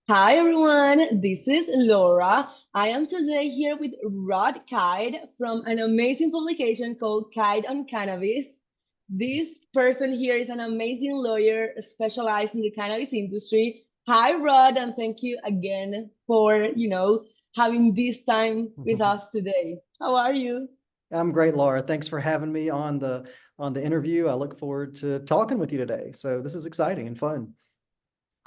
Hi everyone, this is Laura. I am today here with Rod Kight from an amazing publication called Kight On Cannabis. This person here is an amazing lawyer specialized in the cannabis industry. Hi Rod, and thank you again for, having this time with us today. How are you? I'm great, Laura. Thanks for having me on the interview. I look forward to talking with you today. So this is exciting and fun.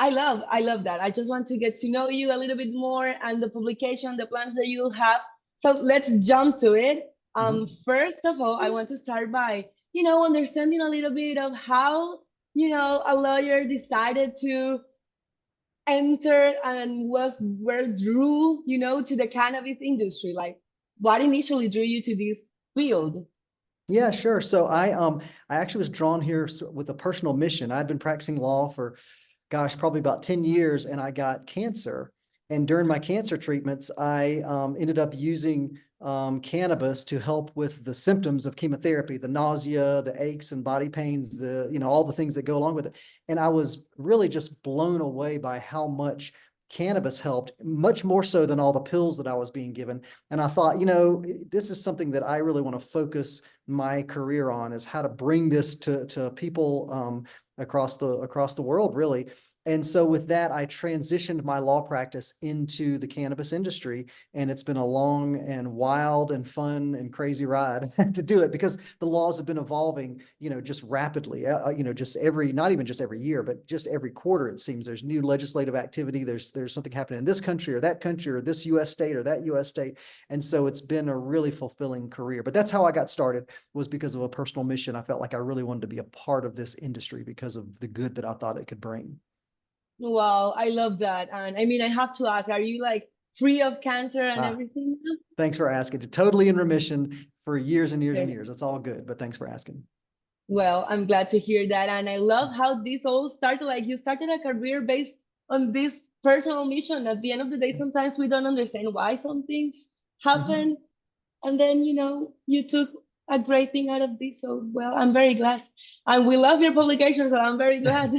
I love that. I just want to get to know you a little bit more and the publication, the plans that you have. So let's jump to it. Mhm. First of all, I want to start by, understanding a little bit of how, a lawyer decided to enter and was where drew, to the cannabis industry. Like what initially drew you to this field? Yeah, sure. So I actually was drawn here with a personal mission. I'd been practicing law for, gosh, probably about 10 years, and I got cancer. And during my cancer treatments, I ended up using cannabis to help with the symptoms of chemotherapy, the nausea, the aches and body pains, all the things that go along with it. And I was really just blown away by how much cannabis helped, much more so than all the pills that I was being given. And I thought, this is something that I really want to focus my career on, is how to bring this to people across the world, really. And so with that, I transitioned my law practice into the cannabis industry, and it's been a long and wild and fun and crazy ride to do it, because the laws have been evolving, just rapidly, just not even just every year, but just every quarter. It seems there's new legislative activity. There's something happening in this country or that country or this U.S. state or that U.S. state. And so it's been a really fulfilling career. But that's how I got started, was because of a personal mission. I felt like I really wanted to be a part of this industry because of the good that I thought it could bring. Wow, I love that. And I mean, I have to ask, are you like free of cancer and Ah, everything now? thanks for asking. Totally in remission for years and years and Okay. years. It's all good, but thanks for asking. Well, I'm glad to hear that. And I love how this all started. Like you started a career based on this personal mission. At the end of the day, sometimes we don't understand why some things Mhm. happen. And then, you took a great thing out of this. So, well, I'm very glad. And we love your publications, so I'm very glad.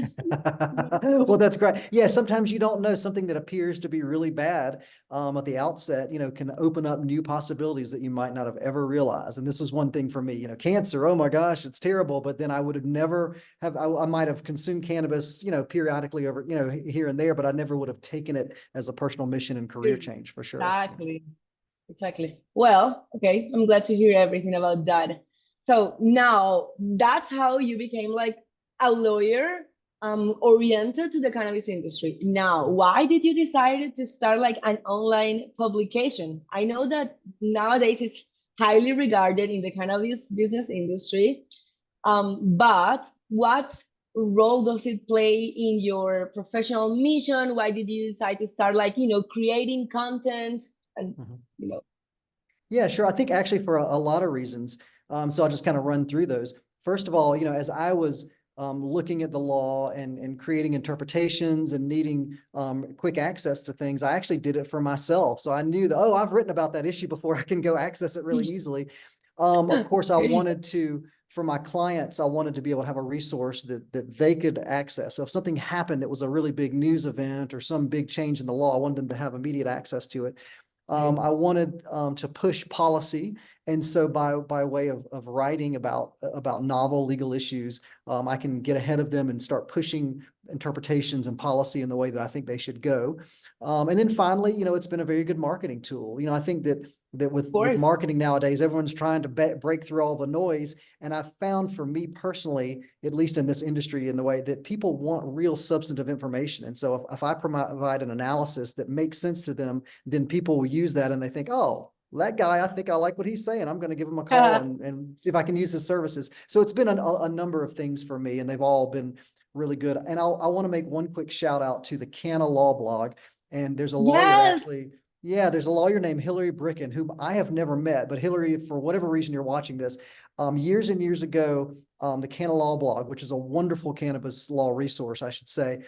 Well, that's great. Yeah, sometimes you don't know something that appears to be really bad at the outset, can open up new possibilities that you might not have ever realized. And this was one thing for me, cancer. Oh my gosh, it's terrible. But then I would have never have, I might have consumed cannabis, periodically over, here and there, but I never would have taken it as a personal mission and career change for sure. Exactly. Exactly. Well, okay, I'm glad to hear everything about that. So now that's how you became like a lawyer oriented to the cannabis industry. Now, why did you decide to start like an online publication? I know that nowadays it's highly regarded in the cannabis business industry, but what role does it play in your professional mission? Why did you decide to start like, creating content and, Mhm. you know, Yeah, sure. I think actually for a lot of reasons. So I'll just kind of run through those. First of all, as I was looking at the law and creating interpretations and needing quick access to things, I actually did it for myself. So I knew that, oh, I've written about that issue before. I can go access it really easily. Of course, I Okay. wanted to, for my clients, I wanted to be able to have a resource that they could access. So if something happened that was a really big news event or some big change in the law, I wanted them to have immediate access to it. I wanted to push policy, and so by way of writing about novel legal issues, I can get ahead of them and start pushing interpretations and policy in the way that I think they should go. And then finally, it's been a very good marketing tool. I think that Of with course. marketing nowadays, everyone's trying to break through all the noise. And I've found, for me personally, at least in this industry, in the way that people want real substantive information. And so if I provide an analysis that makes sense to them, then people will use that and they think, oh, that guy, I think I like what he's saying. I'm going to give him a call and see if I can use his services. So it's been a number of things for me, and they've all been really good. And I want to make one quick shout out to the Canna Law blog. And there's a lawyer Yes. actually, yeah, there's a lawyer named Hillary Bricken, whom I have never met, but Hillary, for whatever reason you're watching this, years and years ago, the Canna Law blog, which is a wonderful cannabis law resource, I should say.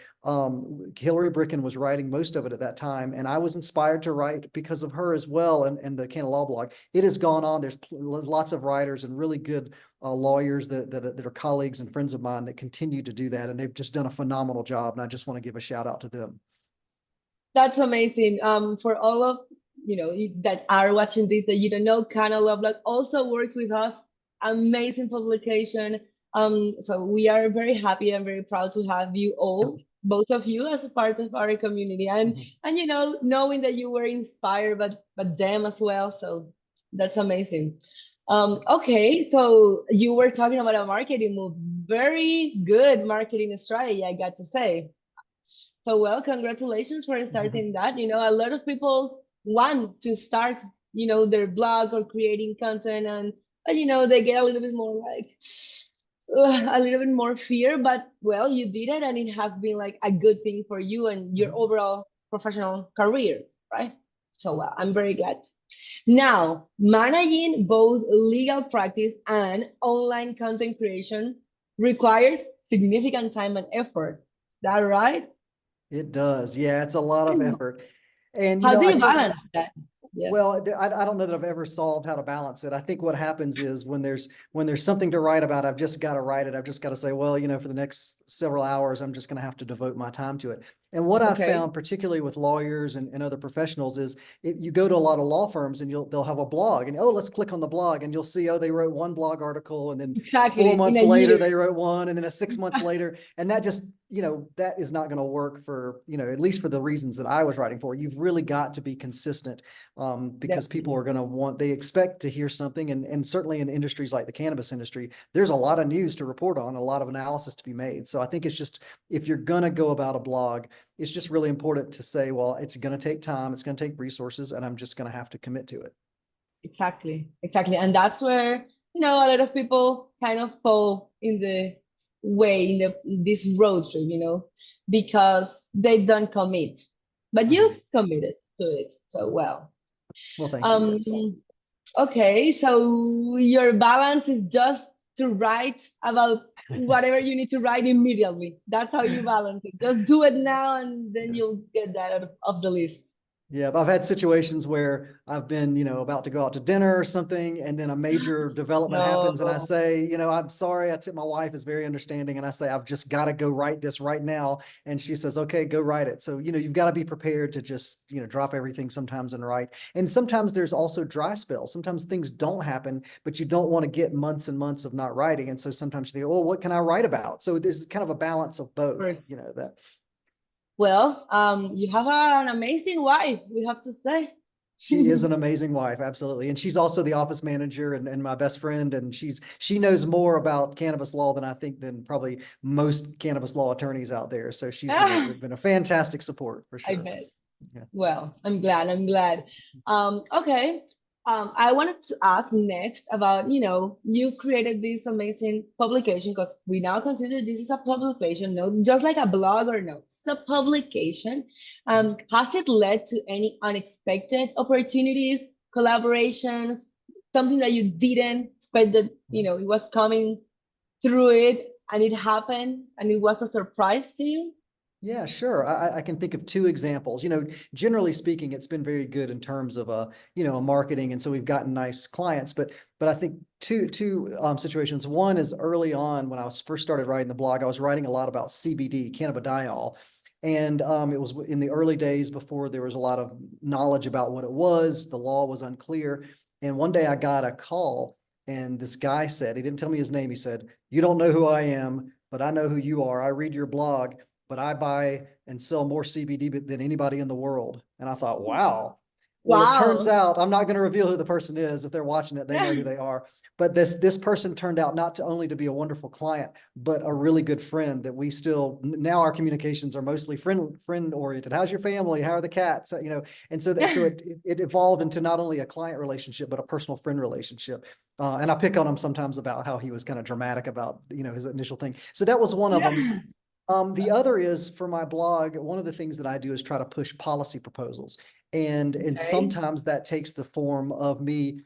Hillary Bricken was writing most of it at that time, and I was inspired to write because of her as well. And the Canna Law blog, it has gone on. There's lots of writers and really good lawyers that are colleagues and friends of mine that continue to do that, and they've just done a phenomenal job. And I just want to give a shout out to them. That's amazing. For all of that are watching this that you don't know, Canna Lovelock also works with us. Amazing publication. So we are very happy and very proud to have you all, both of you, as a part of our community, and Mhm. knowing that you were inspired, but them as well. So that's amazing. Okay, so you were talking about a marketing move. Very good marketing strategy, I got to say. So, well, congratulations for starting that. A lot of people want to start, their blog or creating content, and but, they get a little bit more like a little bit more fear. But well, you did it, and it has been like a good thing for you and your Mhm. overall professional career, right? So, well, I'm very glad. Now, managing both legal practice and online content creation requires significant time and effort. Is that right? It does. Yeah, it's a lot of effort. And, How do I you think balance that? Yes. well, I don't know that I've ever solved how to balance it. I think what happens is when there's something to write about, I've just got to write it. I've just got to say, well, for the next several hours, I'm just going to have to devote my time to it. And what I've Okay. found, particularly with lawyers and other professionals, is you go to a lot of law firms and they'll have a blog and, oh, let's click on the blog and you'll see, oh, they wrote one blog article and then four Exactly. In months a later year. they wrote one and then 6 months later. And that just, that is not going to work for, at least for the reasons that I was writing for. You've really got to be consistent because people Definitely. are going to they expect to hear something. And certainly in industries like the cannabis industry, there's a lot of news to report on, a lot of analysis to be made. So I think it's just, if you're going to go about a blog, it's just really important to say, well, it's going to take time, it's going to take resources, and I'm just going to have to commit to it. Exactly. Exactly. And that's where, a lot of people kind of fall in the way in this road trip, because they don't commit. But Mhm. you've committed to it. So well. Well, thank you. Um, Yes. okay, so your balance is just to write about whatever you need to write immediately. That's how you balance it. Just do it now and then you'll get that out of the list. Yeah, but I've had situations where I've been, about to go out to dinner or something, and then a major development happens, and I No. say, I'm sorry. My wife is very understanding, and I say, I've just got to go write this right now, and she says, okay, go write it. So, you've got to be prepared to just, drop everything sometimes and write. And sometimes there's also dry spells. Sometimes things don't happen, but you don't want to get months and months of not writing, and so sometimes you think, oh, what can I write about? So there's kind of a balance of both, that. Well, you have an amazing wife, we have to say. She is an amazing wife, absolutely. And she's also the office manager and my best friend. And she knows more about cannabis law than I think than probably most cannabis law attorneys out there. So she's been a fantastic support for I sure. bet. Yeah. Well, I'm glad. I'm glad. Okay. I wanted to ask next about, you created this amazing publication because we now consider this is a publication, no, just like a blog or no, it's a publication. Has it led to any unexpected opportunities, collaborations, something that you didn't expect that, it was coming through it and it happened and it was a surprise to you? Yeah, sure. I can think of two examples. Generally speaking, it's been very good in terms of a marketing, and so we've gotten nice clients. But I think two situations. One is early on when I was first started writing the blog, I was writing a lot about CBD, cannabidiol, and it was in the early days before there was a lot of knowledge about what it was. The law was unclear, and one day I got a call, and this guy said, he didn't tell me his name. He said, "You don't know who I am, but I know who you are. I read your blog, but I buy and sell more CBD than anybody in the world." And I thought, wow. Well, it turns Wow. out I'm not going to reveal who the person is. If they're watching it, they know who they are. But this person turned out not to only to be a wonderful client, but a really good friend that we still now our communications are mostly friend oriented. How's your family? How are the cats? And so it evolved into not only a client relationship but a personal friend relationship. And I pick on him sometimes about how he was kind of dramatic about his initial thing. So that was one of them. Yeah. The other is for my blog. One of the things that I do is try to push policy proposals, and Okay. sometimes that takes the form of me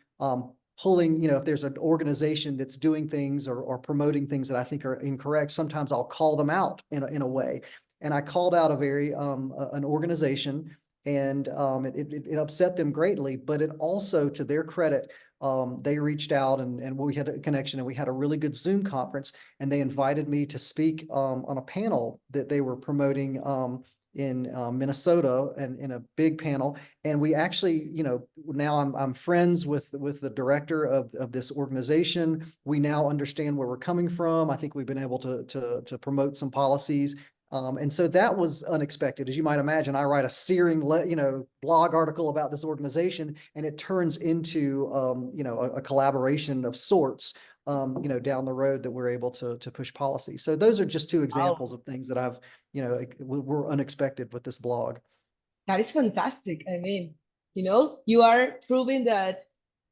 pulling. If there's an organization that's doing things or promoting things that I think are incorrect, sometimes I'll call them out in a way. And I called out an organization, and it upset them greatly. But it also, to their credit, they reached out and we had a connection, and we had a really good Zoom conference, and they invited me to speak on a panel that they were promoting Minnesota and in a big panel. And we actually, now I'm friends with the director of this organization. We now understand where we're coming from. I think we've been able to promote some policies. And so that was unexpected. As you might imagine, I write a searing, blog article about this organization, and it turns into, a collaboration of sorts, down the road that we're able to push policy. So those are just two examples Wow, of things that were unexpected with this blog. that is fantastic. I mean, you are proving that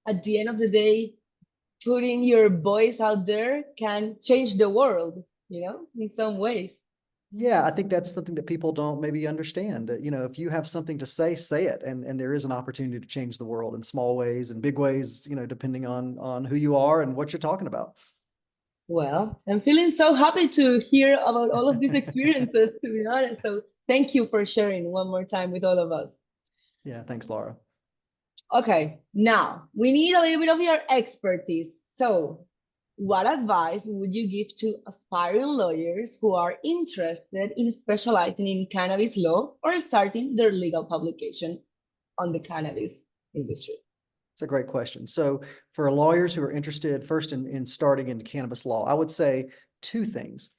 at the end of the day, putting your voice out there can change the world, in some ways. Yeah, I think that's something that people don't maybe understand, that, if you have something to say it. And there is an opportunity to change the world in small ways and big ways, depending on who you are and what you're talking about. Well, I'm feeling so happy to hear about all of these experiences, to be honest. So thank you for sharing one more time with all of us. Yeah, thanks, Laura. Okay, now we need a little bit of your expertise. So, what advice would you give to aspiring lawyers who are interested in specializing in cannabis law or starting their legal publication on the cannabis industry? It's a great question. So for lawyers who are interested first in starting into cannabis law, I would say two things.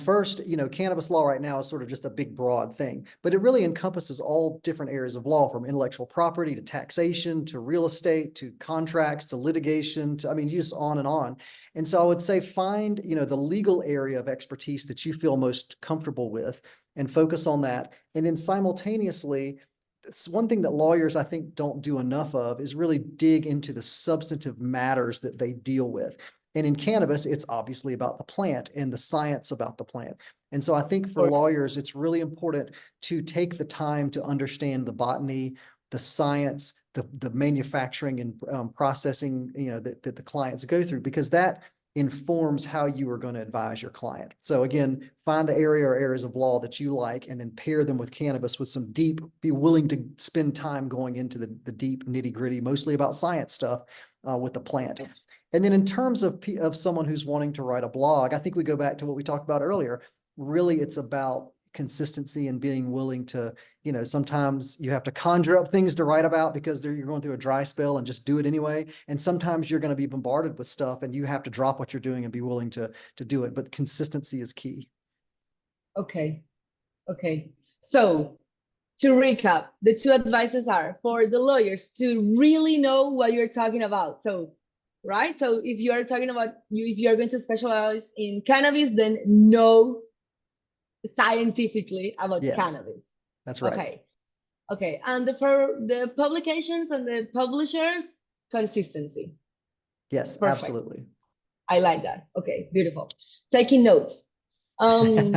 First, cannabis law right now is sort of just a big, broad thing, but it really encompasses all different areas of law, from intellectual property to taxation to real estate to contracts to litigation to, just on and on. And so I would say find, the legal area of expertise that you feel most comfortable with and focus on that. And then simultaneously, it's one thing that lawyers, I think, don't do enough of is really dig into the substantive matters that they deal with. And in cannabis, it's obviously about the plant and the science about the plant. And so I think for Or lawyers, it's really important to take the time to understand the botany, the science, the manufacturing and processing, that the clients go through, because that informs how you are going to advise your client. So again, find the area or areas of law that you like, and then pair them with cannabis with some deep, be willing to spend time going into the deep nitty gritty, mostly about science stuff with the plant. And then in terms of someone who's wanting to write a blog, I think we go back to what we talked about earlier. Really, it's about consistency and being willing to, sometimes you have to conjure up things to write about because you're going through a dry spell, and just do it anyway. And sometimes you're going to be bombarded with stuff and you have to drop what you're doing and be willing to do it. But consistency is key. okay, okay. So to recap, the two advices are for the lawyers to really know what you're talking about. So, right? So if you are talking about if you're going to specialize in cannabis, then know scientifically about Yes, cannabis. that's right. Okay. Okay. And for the publications and the publishers, consistency. Yes, Perfect. absolutely. I like that. Okay, beautiful. Taking notes. Um,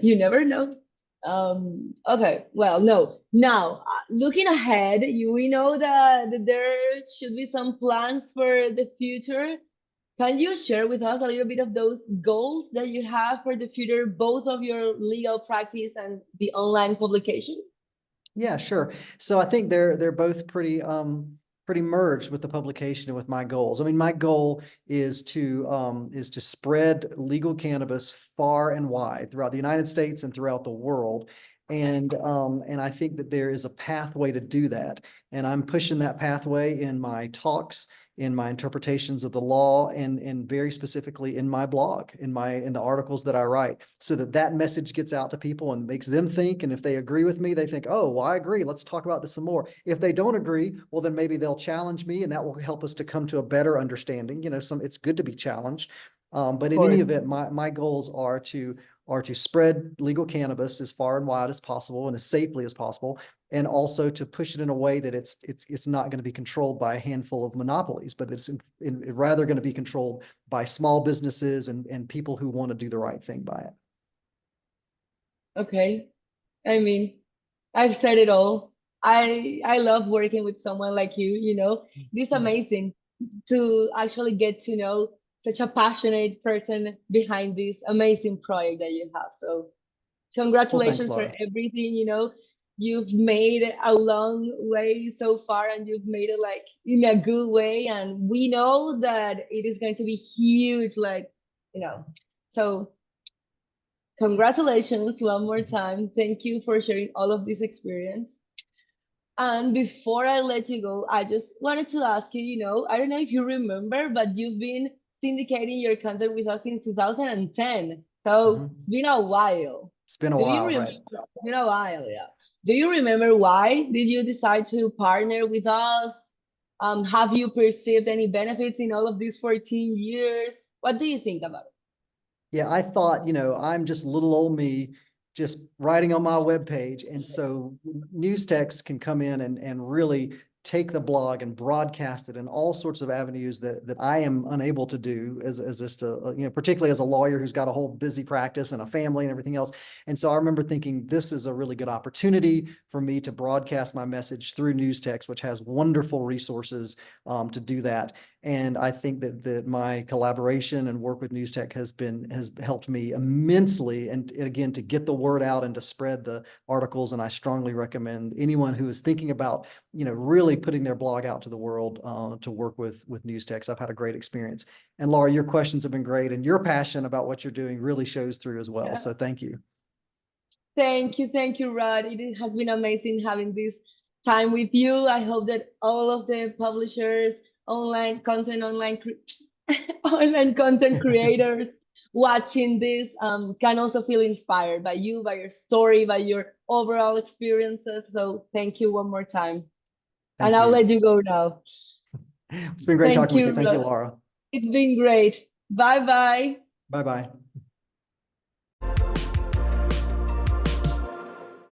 you never know. Okay, well, no. Now, looking ahead, we know that there should be some plans for the future. Can you share with us a little bit of those goals that you have for the future, both of your legal practice and the online publication? Yeah, sure. So I think they're both pretty merged with the publication and with my goals. I mean, my goal is to spread legal cannabis far and wide throughout the United States and throughout the world. And I think that there is a pathway to do that. And I'm pushing that pathway in my talks, in my interpretations of the law, and very specifically in my blog, in the articles that I write, so that message gets out to people and makes them think. And if they agree with me, they think, oh, well, I agree. Let's talk about this some more. If they don't agree, well, then maybe they'll challenge me, and that will help us to come to a better understanding. It's good to be challenged. But Of in any course. event, my goals are to spread legal cannabis as far and wide as possible and as safely as possible, and also to push it in a way that it's not going to be controlled by a handful of monopolies, but it's rather going to be controlled by small businesses and people who want to do the right thing by it. Okay. I mean, I've said it all. I love working with someone like you. It is Mm. amazing to actually get to know such a passionate person behind this amazing project that you have. So Well, thanks, congratulations for Laura. everything. You've made a long way so far, and you've made it like in a good way. And we know that it is going to be huge, like, you know. So Congratulations one more time. Thank you for sharing all of this experience. And before I let you go, I just wanted to ask you, I don't know if you remember, but you've been syndicating your content with us since 2010. So Mhm. it's been a while. It's been a Do you while, remember? right? It's been a while, yeah. Do you remember why did you decide to partner with us? Have you perceived any benefits in all of these 14 years? What do you think about it? Yeah, I thought, I'm just little old me just writing on my webpage. And so Newstex can come in and really take the blog and broadcast it in all sorts of avenues that I am unable to do as just particularly as a lawyer who's got a whole busy practice and a family and everything else. And so I remember thinking this is a really good opportunity for me to broadcast my message through Newstex, which has wonderful resources to do that. And I think that my collaboration and work with Newstex has helped me immensely. And again, to get the word out and to spread the articles. And I strongly recommend anyone who is thinking about, really putting their blog out to the world to work with Newstex. I've had a great experience. And Laura, your questions have been great, and your passion about what you're doing really shows through as well. So thank you. Thank you, Rod. It has been amazing having this time with you. I hope that all of the publishers, online content creators watching this can also feel inspired by you, by your story, by your overall experiences. So thank you one more time. And Thank I'll you. let you go now. It's been great Thank talking with you. you, Thank you, Rod. Laura. It's been great. Bye bye. Bye-bye.